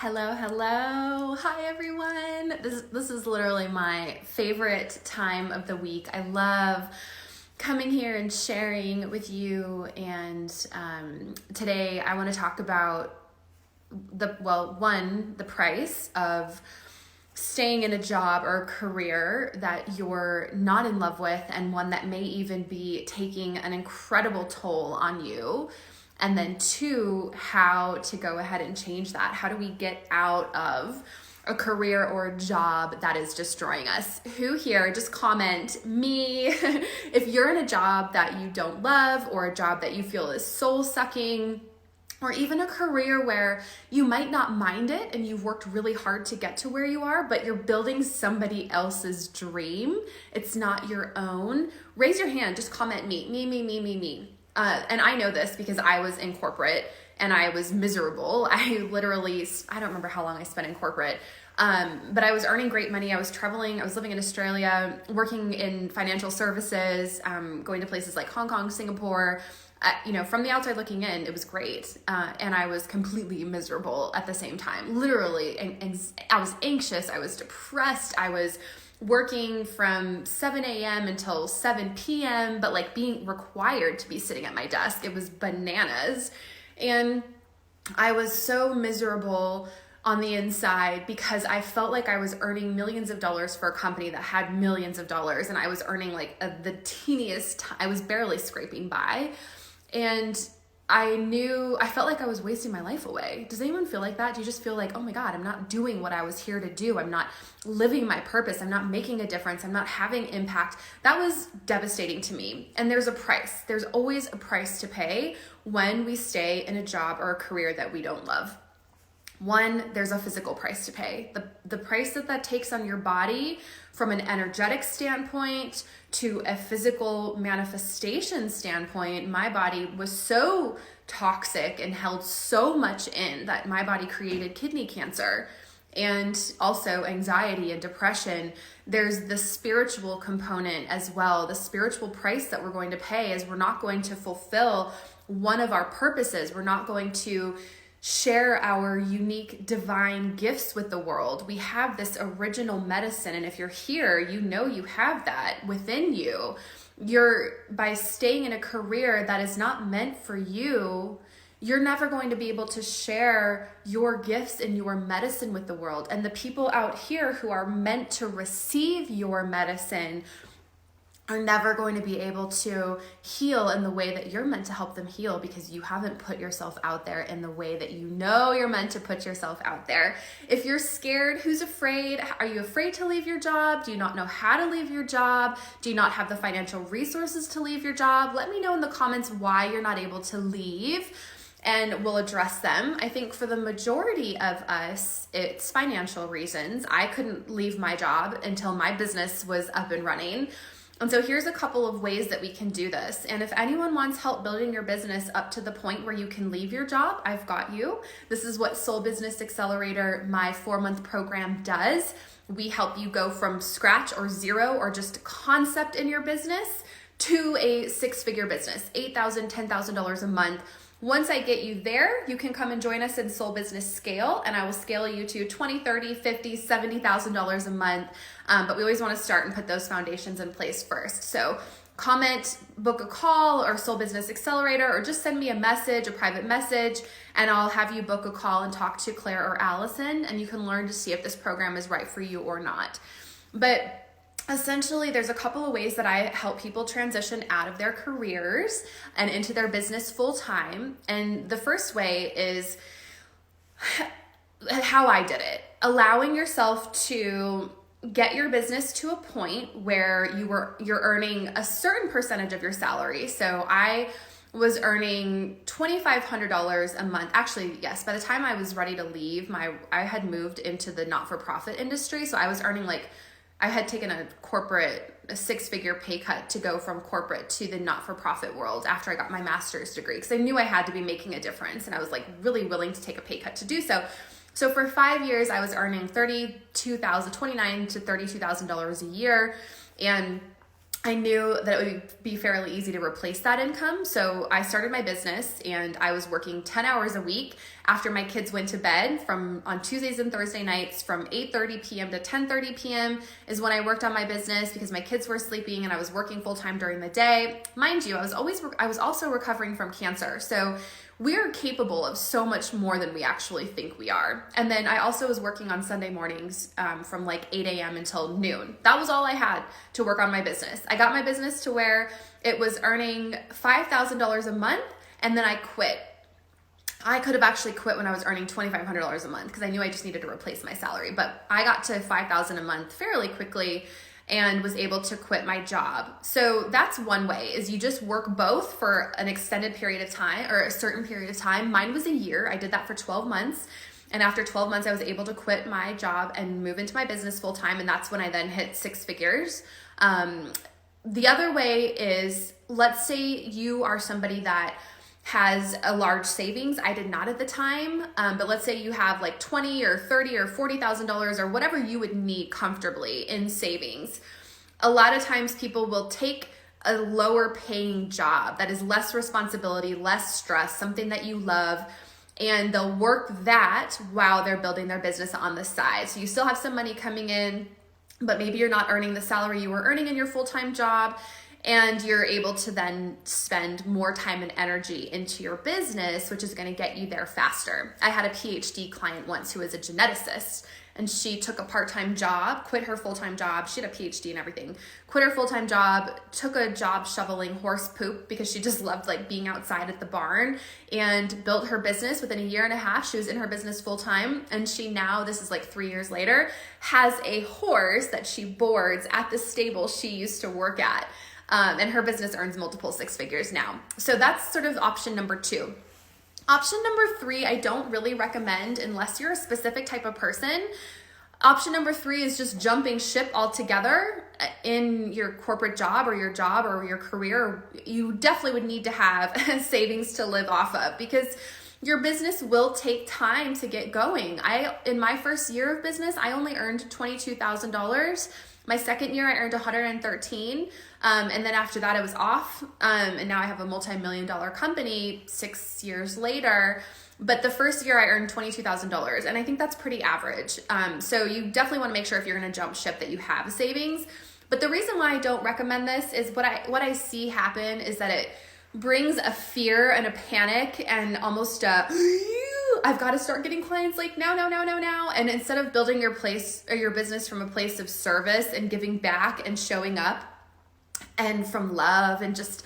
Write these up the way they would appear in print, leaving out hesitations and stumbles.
Hello, hello. Hi, everyone. This is literally my favorite time of the week. I love coming here and sharing with you. And today I want to talk about the price of staying in a job or a career that you're not in love with, and one that may even be taking an incredible toll on you. And then two, how to go ahead and change that. How do we get out of a career or a job that is destroying us? Who here, just comment me if you're in a job that you don't love, or a job that you feel is soul sucking, or even a career where you might not mind it and you've worked really hard to get to where you are, but you're building somebody else's dream. It's not your own. Raise your hand, just comment me. And I know this because I was in corporate and I was miserable. I don't remember how long I spent in corporate, but I was earning great money. I was traveling. I was living in Australia, working in financial services, going to places like Hong Kong, Singapore. From the outside looking in, it was great. And I was completely miserable at the same time. Literally, I was anxious. I was depressed. I was working from 7 a.m. until 7 p.m., but like being required to be sitting at my desk. It was bananas. And I was so miserable on the inside because I felt like I was earning millions of dollars for a company that had millions of dollars, and I was earning the teeniest, I was barely scraping by. And I felt like I was wasting my life away. Does anyone feel like that? Do you just feel like, oh my God, I'm not doing what I was here to do. I'm not living my purpose. I'm not making a difference. I'm not having impact. That was devastating to me. And there's a price. There's always a price to pay when we stay in a job or a career that we don't love. One, there's a physical price to pay. The price that takes on your body, from an energetic standpoint to a physical manifestation standpoint. My body was so toxic and held so much in that my body created kidney cancer, and also anxiety and depression. There's the spiritual component as well. The spiritual price that we're going to pay is we're not going to fulfill one of our purposes. We're not going to share our unique divine gifts with the world. We have this original medicine, and if you're here, you know you have that within you. By staying in a career that is not meant for you, you're never going to be able to share your gifts and your medicine with the world. And the people out here who are meant to receive your medicine are never going to be able to heal in the way that you're meant to help them heal, because you haven't put yourself out there in the way that you know you're meant to put yourself out there. If you're scared, who's afraid? Are you afraid to leave your job? Do you not know how to leave your job? Do you not have the financial resources to leave your job? Let me know in the comments why you're not able to leave, and we'll address them. I think for the majority of us, it's financial reasons. I couldn't leave my job until my business was up and running. And so here's a couple of ways that we can do this. And if anyone wants help building your business up to the point where you can leave your job, I've got you. This is what Soul Business Accelerator, my 4-month program, does. We help you go from scratch or zero or just concept in your business to a 6-figure business, $8,000, $10,000 a month. Once I get you there, you can come and join us in Soul Business Scale, and I will scale you to $20,000, $30,000, $50,000, $70,000 a month. But we always want to start and put those foundations in place first. So comment, book a call, or Soul Business Accelerator, or just send me a private message, and I'll have you book a call and talk to Claire or Allison, and you can learn to see if this program is right for you or not. But essentially, there's a couple of ways that I help people transition out of their careers and into their business full time. And the first way is how I did it. Allowing yourself to get your business to a point where you're earning a certain percentage of your salary. So I was earning $2,500 a month. Actually, yes, by the time I was ready to leave, I had moved into the not-for-profit industry. So I was earning I had taken a 6-figure pay cut to go from corporate to the not-for-profit world after I got my master's degree, because I knew I had to be making a difference, and I was really willing to take a pay cut to do so. So for 5 years, I was earning $29,000 to $32,000 a year, and I knew that it would be fairly easy to replace that income. So I started my business and I was working 10 hours a week after my kids went to bed on Tuesdays and Thursday nights from 8:30 p.m. to 10:30 p.m. is when I worked on my business because my kids were sleeping and I was working full time during the day. Mind you, I was also recovering from cancer. So we're capable of so much more than we actually think we are. And then I also was working on Sunday mornings from like 8 a.m. until noon. That was all I had to work on my business. I got my business to where it was earning $5,000 a month, and then I quit. I could have actually quit when I was earning $2,500 a month because I knew I just needed to replace my salary. But I got to $5,000 a month fairly quickly and was able to quit my job. So that's one way, is you just work both for an extended period of time or a certain period of time. Mine was a year. I did that for 12 months. And after 12 months, I was able to quit my job and move into my business full time. And that's when I then hit 6 figures. The other way is, let's say you are somebody that has a large savings. I did not at the time, but let's say you have like $20 or $30 or $40,000 or whatever you would need comfortably in savings. A lot of times people will take a lower paying job that is less responsibility, less stress, something that you love, and they'll work that while they're building their business on the side. So you still have some money coming in, but maybe you're not earning the salary you were earning in your full-time job, and you're able to then spend more time and energy into your business, which is going to get you there faster. I had a PhD client once who was a geneticist, and she took a part-time job, quit her full-time job. She had a PhD and everything, quit her full-time job, took a job shoveling horse poop because she just loved like being outside at the barn, and built her business within a year and a half. She was in her business full-time, and she now, this is like 3 years later, has a horse that she boards at the stable she used to work at. And her business earns multiple 6 figures now. So that's sort of option number 2. Option number 3, I don't really recommend unless you're a specific type of person. Option number 3 is just jumping ship altogether in your corporate job or your career. You definitely would need to have savings to live off of because your business will take time to get going. In my first year of business, I only earned $22,000. My second year, I earned $113,000. And then after that, I was off. And now I have a multi-million-dollar company 6 years later. But the first year I earned $22,000. And I think that's pretty average. So you definitely want to make sure if you're going to jump ship that you have savings. But the reason why I don't recommend this is what I see happen is that it brings a fear and a panic and almost a I've got to start getting clients like now. And instead of building your place or your business from a place of service and giving back and showing up and from love and just,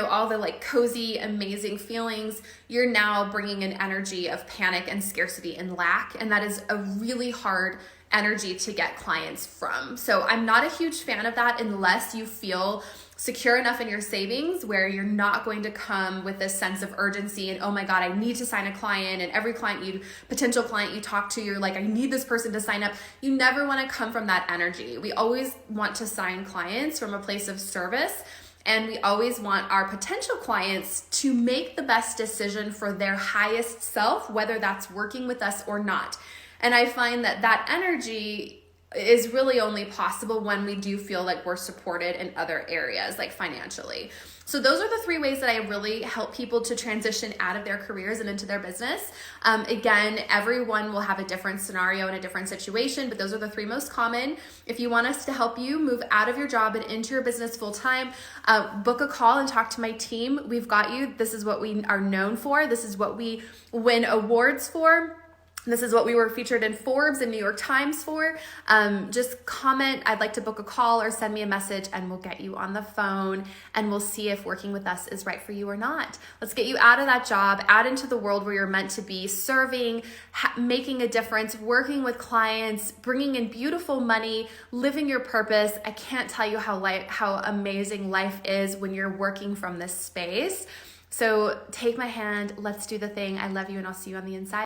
all the like cozy, amazing feelings, you're now bringing an energy of panic and scarcity and lack. And that is a really hard energy to get clients from. So I'm not a huge fan of that unless you feel secure enough in your savings where you're not going to come with this sense of urgency and, oh my God, I need to sign a client. And every potential client you talk to, you're like, I need this person to sign up. You never want to come from that energy. We always want to sign clients from a place of service. And we always want our potential clients to make the best decision for their highest self, whether that's working with us or not. And I find that energy is really only possible when we do feel like we're supported in other areas, like financially. So those are the 3 ways that I really help people to transition out of their careers and into their business. Again, everyone will have a different scenario and a different situation, but those are the 3 most common. If you want us to help you move out of your job and into your business full time, book a call and talk to my team. We've got you. This is what we are known for. This is what we win awards for. This is what we were featured in Forbes and New York Times for. Just comment, I'd like to book a call, or send me a message and we'll get you on the phone and we'll see if working with us is right for you or not. Let's get you out of that job, out into the world where you're meant to be, serving, making a difference, working with clients, bringing in beautiful money, living your purpose. I can't tell you how amazing life is when you're working from this space. So take my hand, let's do the thing. I love you and I'll see you on the inside.